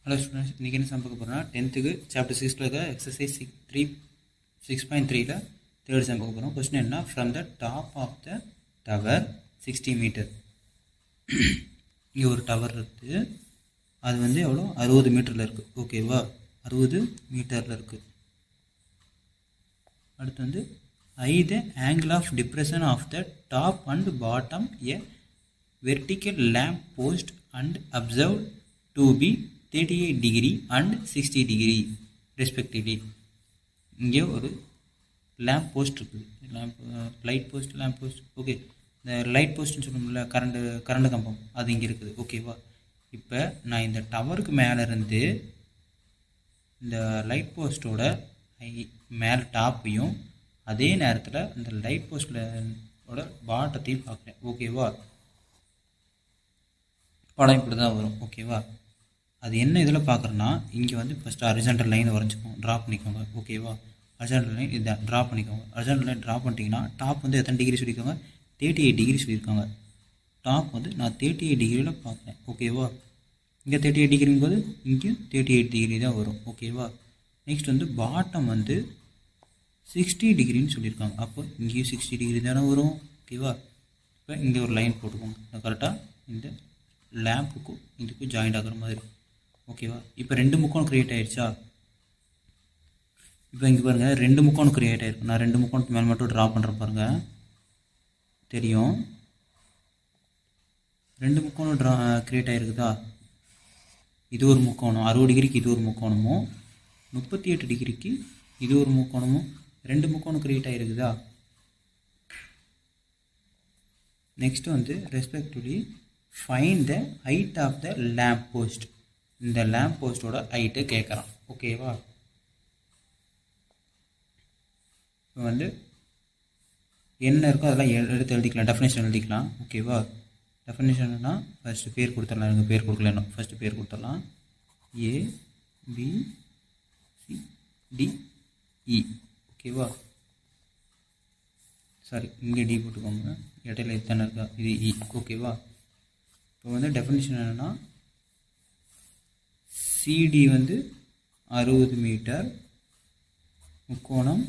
Hello students, இன்றைக்கி என்ன பார்க்க போகிறோம்னா 10th சாப்டர் 6 இருக்க எக்ஸசைஸ் 6.3ல தேர்ட் சம் பார்க்க போகிறோம். கொஸ்டின் என்ன, from the top of the tower 60 metre. இங்கே ஒரு டவர் இருக்குது, அது வந்து எவ்வளோ 60 மீட்டரில் இருக்குது. ஓகேவா, 60 மீட்டரில் இருக்குது. அடுத்து வந்து the angle of depression of the top and bottom a vertical lamp post and observe to be 38 degree and 60 degree respectively. இங்கே ஒரு லேம்ப் போஸ்ட் இருக்குது, லைட் போஸ்ட். ஓகே, இந்த லைட் போஸ்ட்னு சொல்லணும்ல, கரண்ட் கம்பம், அது இங்கே இருக்குது. ஓகேவா, இப்போ நான் இந்த டவருக்கு மேலே இருந்து இந்த லைட் போஸ்ட்டோட மேலே டாப்பையும் அதே நேரத்தில் இந்த லைட் போஸ்ட்டோட பாட்டத்தையும் பார்க்குறேன். ஓகேவா, படம் இப்படி தான் வரும். ஓகேவா, அது என்ன இதில் பார்க்குறேன்னா, இங்கே வந்து ஃபஸ்ட்டு ஹரிசாண்டல் லைன் வரைஞ்சிக்கோங்க, ட்ரா பண்ணிக்கோங்க. ஓகேவா, ஹரிசாண்டல் லைன் இதை ட்ரா பண்ணிக்கோங்க. ஹரிசாண்டல் லைன் ட்ரா பண்ணிட்டீங்கன்னா டாப் வந்து எத்தனை டிகிரி சொல்லியிருக்காங்க, 38 டிகிரி சொல்லியிருக்காங்க. டாப் வந்து நான் 38 டிகிரியில் பார்க்குறேன். ஓகேவா, இங்கே 38 டிகிரிங்கும் போது இங்கேயும் 38 டிகிரி தான் வரும். ஓகேவா, நெக்ஸ்ட் வந்து பாட்டம் வந்து 60 டிகிரின்னு சொல்லியிருக்காங்க, அப்போ இங்கேயும் 60 டிகிரி தானே வரும். ஓகேவா, இப்போ இங்கே ஒரு லைன் போட்டுக்கோங்க, கரெக்டாக இந்த லேம்புக்கும் இதுக்கும் ஜாயிண்ட் ஆகிற மாதிரி. ஓகேவா, இப்போ 2 முக்கோணம் க்ரியேட் ஆகிடுச்சா. இப்போ இங்கே பாருங்கள், 2 முக்கோணம் க்ரியேட் ஆகிருக்கு. நான் 2 முக்கோணத்துக்கு மேலே மட்டும் ட்ரா பண்ணுறேன் பாருங்கள், தெரியும். 2 முக்கோணம் க்ரியேட் ஆகிருக்குதா. இது ஒரு முக்கோணம், 60 டிகிரிக்கு இது ஒரு முக்கோணமும், 38 டிகிரிக்கு இது ஒரு முக்கோணமும், 2 முக்கோணம் க்ரியேட் ஆகிருக்குதா. நெக்ஸ்ட் வந்து respectively find the height of the lamp post. இந்த லேம்ப் போஸ்ட்டோட ஹைட்டு கேட்குறான். ஓகேவா, இப்போ வந்து என்ன இருக்கோ அதெல்லாம் எடுத்து எழுதிக்கலாம், டெஃபினேஷன் எழுதிக்கலாம். ஓகேவா, டெஃபினேஷன்னா ஃபஸ்ட்டு பேர் கொடுத்துடலாம். எனக்கு பேர் கொடுக்கல, ஃபஸ்ட்டு பேர் கொடுத்துடலாம். ABCDE. ஓகேவா, சாரி, இங்கே டி போட்டுக்கோங்க, இடையில எத்தனை இருக்கா, இது இ. ஓகேவா, இப்போ வந்து டெஃபினேஷன் என்னென்னா, சிடி வந்து 60 மீட்டர், முக்கோணம்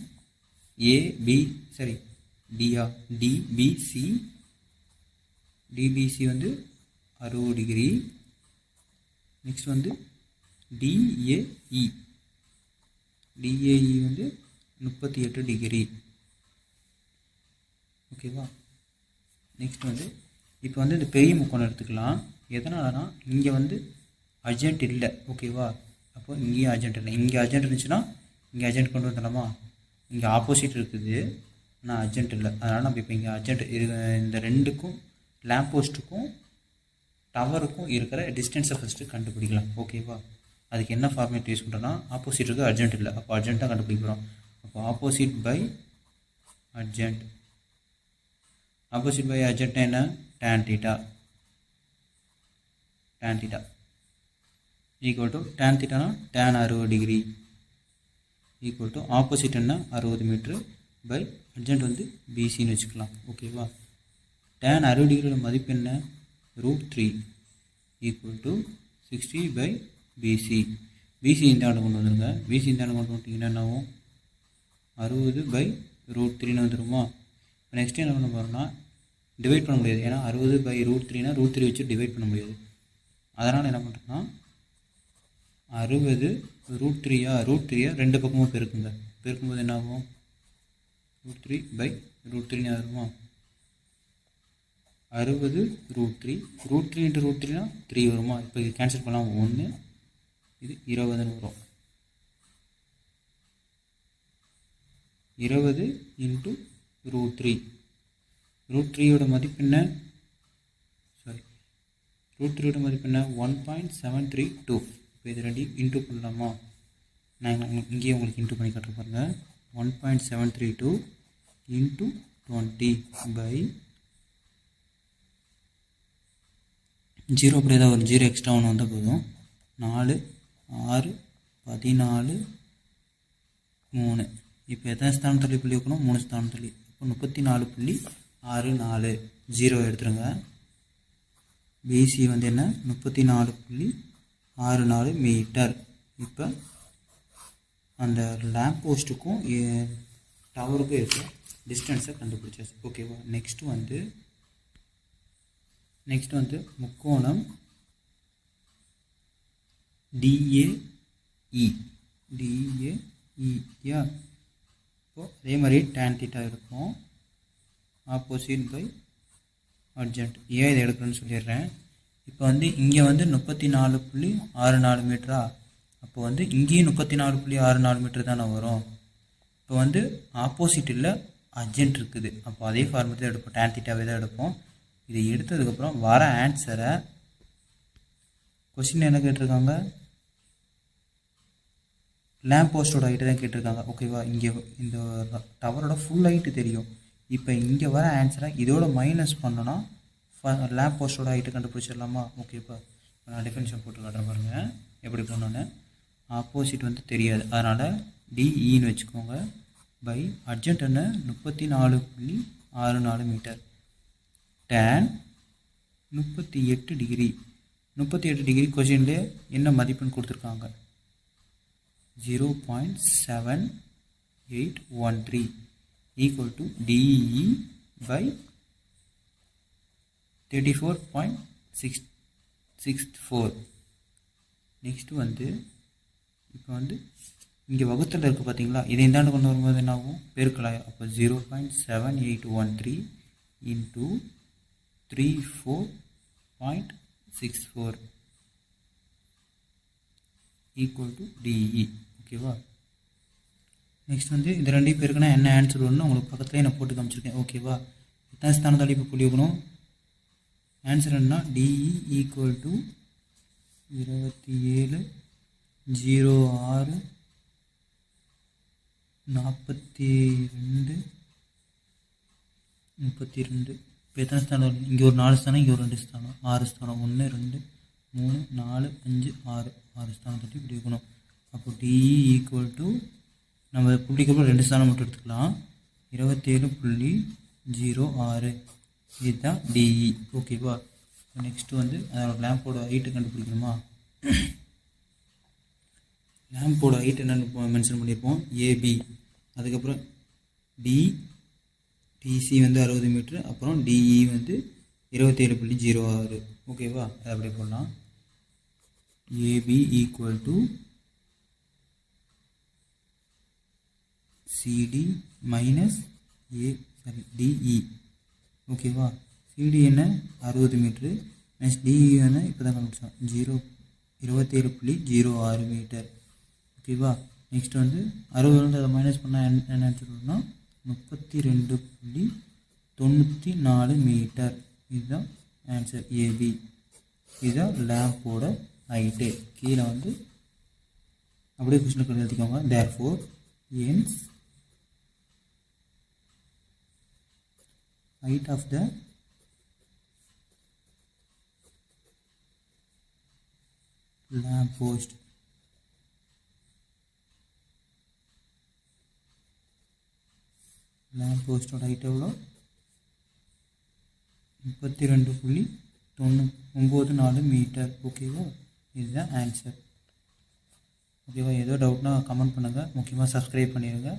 டிபிசி வந்து 60 டிகிரி. நெக்ஸ்ட் வந்து டிஏஇ வந்து 38 டிகிரி. ஓகேவா, நெக்ஸ்ட் வந்து இப்போ வந்து இந்த பெரிய முக்கோணம் எடுத்துக்கலாம். எதனாலனா இங்கே வந்து அர்ஜென்ட் இல்லை. ஓகேவா, அப்போ இங்கேயும் அர்ஜென்ட் இல்லை. இங்கே அர்ஜென்ட் இருந்துச்சுன்னா இங்கே அர்ஜென்ட் கொண்டு வந்துடலாமா. இங்கே ஆப்போசிட் இருக்குது, ஆனால் அர்ஜென்ட் இல்லை. அதனால் நம்ம இப்போ இங்கே அர்ஜென்ட் இந்த ரெண்டுக்கும் லேம்ப் போஸ்ட்டுக்கும் டவருக்கும் இருக்கிற டிஸ்டன்ஸை ஃபஸ்ட்டு கண்டுபிடிக்கலாம். ஓகேவா, அதுக்கு என்ன ஃபார்மேட் யூஸ் பண்ணுறோன்னா, ஆப்போசிட் இருக்குது, அர்ஜென்ட் இல்லை, அப்போ அர்ஜென்ட்டாக கண்டுபிடிக்கிறோம். அப்போ opposite by adjacent. Opposite by adjacent என்ன, tan theta equal to tan theta tan 60 degree equal to opposite என்ன 60 மீட்ரு பை அர்ஜென்ட் வந்து பிசின்னு வச்சுக்கலாம். ஓகேவா, tan 60 டிகிரியோட மதிப்பு என்ன, √3 equal to 60 by BC. BC இந்த ஆண்டு கொண்டு வந்துடுங்க. பிசி இந்த ஆண்டு கொண்டு வந்துட்டிங்கன்னா என்ன ஆகும், 60 பை √3ன்னு வந்துடுமா. நெக்ஸ்ட் என்ன பண்ண போகிறோம்னா, டிவைட் பண்ண முடியாது, ஏன்னா 60 பை √3னா √3 வச்சு டிவைட் பண்ண முடியாது. அதனால் என்ன பண்ணுறோன்னா 60 √3 ரெண்டு பக்கமும் பெருக்குங்க. பெருக்கும்போது என்ன ஆகும், √3 பை √3ன்னு வருமா. 60 √3 இன்ட்டு √3னா 3 வருமா. இப்போ இது கேன்சல் பண்ணலாம், 1, இது 20ன்னு வரும். 20 இன்ட்டு √3யோட மதிப்பு என்ன, √3யோட மதிப்பு என்ன, 1.732. இப்போ இது ரெண்டையும் இன்ட்டு பண்ணலாமா. நான் இங்கேயே உங்களுக்கு இன்ட்டு பண்ணி காட்டுற பாருங்கள். 1.732 இன்ட்டு 20 பை 0. அப்படி ஏதாவது ஒரு 0 எக்ஸ்ட்ரா ஒன்று வந்தால் போதும். 4, 6, 14, 3. இப்போ எத்தனை ஸ்தானம் தள்ளி புள்ளி வைக்கணும், 3 ஸ்தானம் தள்ளி. இப்போ 34.64, 0 எடுத்துருங்க. பிசி வந்து என்ன, 34.64 64 மீட்டர். இப்போ அந்த லேம்ப் போஸ்ட்டுக்கும் டவருக்கும் இருக்க டிஸ்டன்ஸை கண்டுபிடிச்சாச்சு. ஓகேவா. நெக்ஸ்ட் வந்து முக்கோணம் DAE யா. இப்போது அதே மாதிரி tan θ எடுப்போம். Opposite by adjacent. ஏன் இதை எடுக்கணும்னு சொல்லிடுறேன். இப்போ வந்து இங்கே வந்து 34.64 மீட்டரா. அப்போ வந்து இங்கேயும் 34.64 மீட்டர் தானே வரும். இப்போ வந்து ஆப்போசிட் இல்லை அட்ஜண்ட் இருக்குது. அப்போ அதே ஃபார்மேட் தான் எடுப்போம், tan θவே தான் எடுப்போம். இதை எடுத்ததுக்கப்புறம் வர ஆன்சரை கொஸ்டின் என்ன கேட்டிருக்காங்க, லேம்ப் போஸ்டோட ஹைட்டு தான் கேட்டிருக்காங்க. ஓகேவா. இங்கே இந்த டவரோட ஃபுல் ஹைட்டு தெரியும். இப்போ இங்கே வர ஆன்சரை இதோட மைனஸ் பண்ணோன்னா லேம்ப் போஸ்டோட ஹைட்டு கண்டுபிடிச்சிடலாமா. ஓகேப்பா. இப்போ நான் டெஃபினிஷன் போட்டு காட்டுறேன் பாருங்கள் எப்படி பண்ணோன்னு. ஆப்போசிட் வந்து தெரியாது, அதனால் டிஇன்னு வச்சுக்கோங்க. பை அட்ஜண்ட் என்ன 34.64 மீட்டர். Tan 38 degree. 38 டிகிரி கொஸ்டின்லேயே என்ன மதிப்புன்னு கொடுத்துருக்காங்க, 0.7813 equal to DE by 34.64. Next வந்து இப்போ வந்து இங்கே வகுத்தில் இருக்குது பார்த்தீங்களா, இதை இந்தாண்டு கொண்டு வரும்போது என்ன ஆகும், பெருக்கலாம். அப்போ 0.7813 இன்ட்டு 34.64 ஈக்குவல் டு டிஇ. ஓகேவா. நெக்ஸ்ட் வந்து இந்த ரெண்டையும் பேருக்குன்னா என்ன ஆன்சர் வரும்னு உங்களுக்கு பக்கத்துலேயே நான் போட்டு காமிச்சிருக்கேன். ஓகேவா. எத்தனை ஸ்தானத்தால் இப்போ புள்ளி வைக்கணும். ஆன்சர் என்ன, டிஇ ஈக்குவல் டு 27.06 42 32. இப்போ எத்தனை ஸ்தானம் வரும், இங்கே ஒரு 4 ஸ்தானம், இங்கே ஒரு 2 ஸ்தானம், 6 ஸ்தானம். 1 2 3 4 5 6 ஸ்தானம் தட்டி இப்படி இருக்கணும். அப்போ டிஇ ஈக்குவல் டு நம்ம புள்ளிக்கப்புறம் 2 ஸ்தானம் மட்டும் எடுத்துக்கலாம், 27.06. இதுதான் டிஇ. ஓகேவா. நெக்ஸ்ட்டு வந்து அதோட லேம்போட ஹைட்டு கண்டுபிடிக்கணுமா. லேம்போட ஹைட் என்னென்னு மென்ஷன் பண்ணியிருப்போம், ஏபி. அதுக்கப்புறம் டிசி வந்து 60 மீட்ரு, அப்புறம் டிஇ வந்து 27.06. ஓகேவா. அதை அப்படி போடலாம். AB equal to CD minus DE. ஓகேவா. சிடி என்ன 60 மீட்ரு, நெக்ஸ்ட் டிஇ என்ன இப்போ தான் கண்டுபிடிச்சோம் 27.06 மீட்டர். ஓகேவா. நெக்ஸ்ட் வந்து 60 அதை மைனஸ் பண்ணால் என்ன ஆன்சர் வரும்னா 32.94 மீட்டர். இதுதான் ஆன்சர் ஏபி. இதுதான் லேம்போட ஹைட்டு. கீழே வந்து அப்படியே கொஸ்டின் எழுதிக்கோங்க. Therefore hence height of the lamp post height எவ்வளோ, 32.94 மீட்டர். ஓகேவா. இதுதான் ஆன்சர். ஓகேவா. ஏதோ டவுட்னா கமெண்ட் பண்ணுங்கள். முக்கியமாக சப்ஸ்கிரைப் பண்ணிடுங்க.